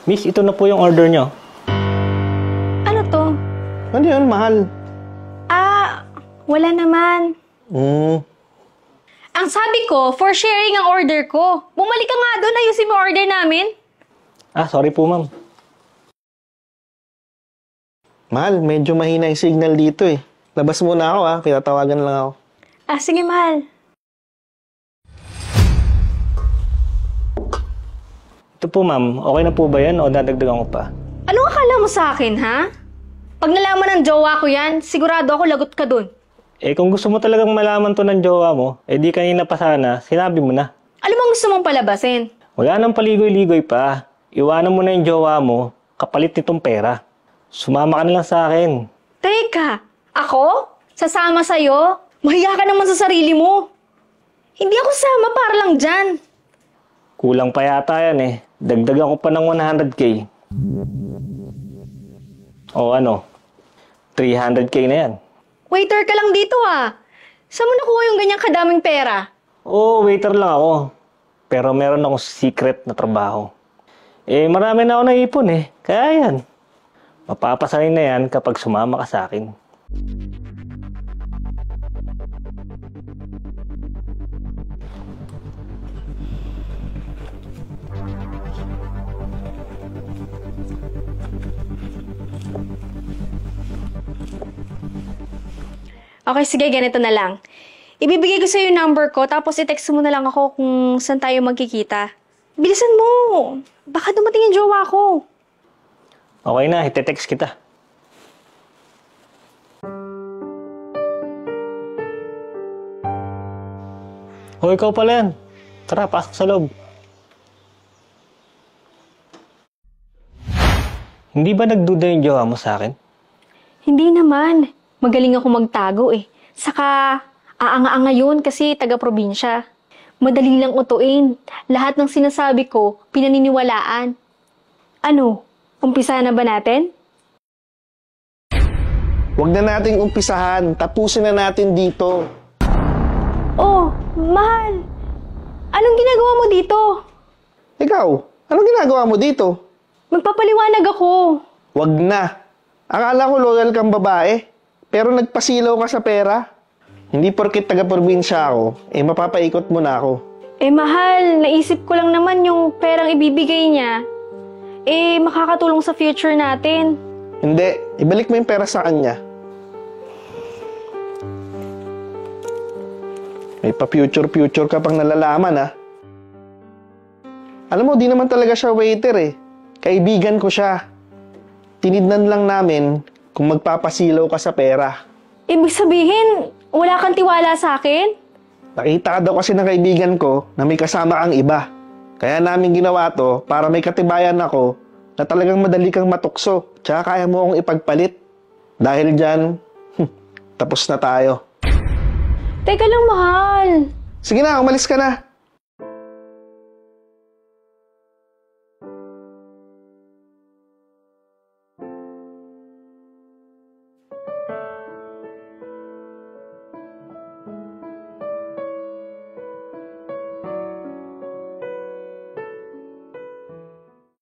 Miss, ito na po yung order nyo. Ano to? Ano yun, mahal? Wala naman. Ang sabi ko, for sharing ang order ko. Bumalik ka nga doon, ayusin mo order namin. Sorry po, ma'am. Mahal, medyo mahina yung signal dito eh. Labas muna ako pinatawagan lang ako. Sige, mahal. Ito po, ma'am. Okay na po ba yan o dadagdagan ko pa? Anong akala mo sa akin, ha? Pag nalaman ng jowa ko yan, sigurado ako lagot ka doon. Kung gusto mo talagang malaman to ng jowa mo, di kanina pa sana, sinabi mo na. Ano bang gusto mong palabasin? Wala nang paligoy-ligoy pa. Iwanan mo na yung jowa mo, kapalit nitong pera. Sumama ka na lang sa akin. Teka, ako? Sasama sa'yo? Mahiya ka naman sa sarili mo. Hindi ako sasama para lang dyan. Kulang pa yata yan Dagdagan ko pa ng 100K. O 300K na yan. Waiter ka lang dito Saan mo nakuha yung ganyang kadaming pera? Waiter lang ako. Pero meron akong secret na trabaho. Marami na ako naipon Kaya yan. Mapapasanay na yan kapag sumama ka sa akin. Okay, sige, ganito na lang. Ibibigay ko sa'yo yung number ko, tapos i-text mo na lang ako kung saan tayo magkikita. Bilisan mo! Baka dumating yung jowa ko. Okay na, ite-text kita. Ikaw pala yan. Tara, pasok sa loob. Hindi ba nagduda yung jowa mo sa akin? Hindi naman. Magaling ako magtago Saka, aanga-anga yun kasi taga-probinsya. Madali lang utuin. Lahat ng sinasabi ko, pinaniniwalaan. Ano? Umpisa na ba natin? Huwag na nating umpisahan. Tapusin na natin dito. Oh, mahal. Anong ginagawa mo dito? Ikaw, anong ginagawa mo dito? Magpapaliwanag ako. Huwag na. Akala ko loyal kang babae. Pero nagpasilaw ka sa pera. Hindi porket taga-probinsya ako, mapapaikot mo na ako. Mahal, naisip ko lang naman yung perang ibibigay niya. Makakatulong sa future natin. Hindi, ibalik mo yung pera sa kanya. May pa-future ka pang nalalaman Alam mo, di naman talaga siya waiter Kaibigan ko siya. Tinidnan lang namin kung magpapasilaw ka sa pera. Ibig sabihin, wala kang tiwala sa akin? Nakita ka daw kasi ng kaibigan ko na may kasama kang iba. Kaya namin ginawa to para may katibayan ako na talagang madali kang matukso. Tsaka kaya mo akong ipagpalit. Dahil dyan, tapos na tayo. Teka lang, mahal. Sige na, umalis ka na.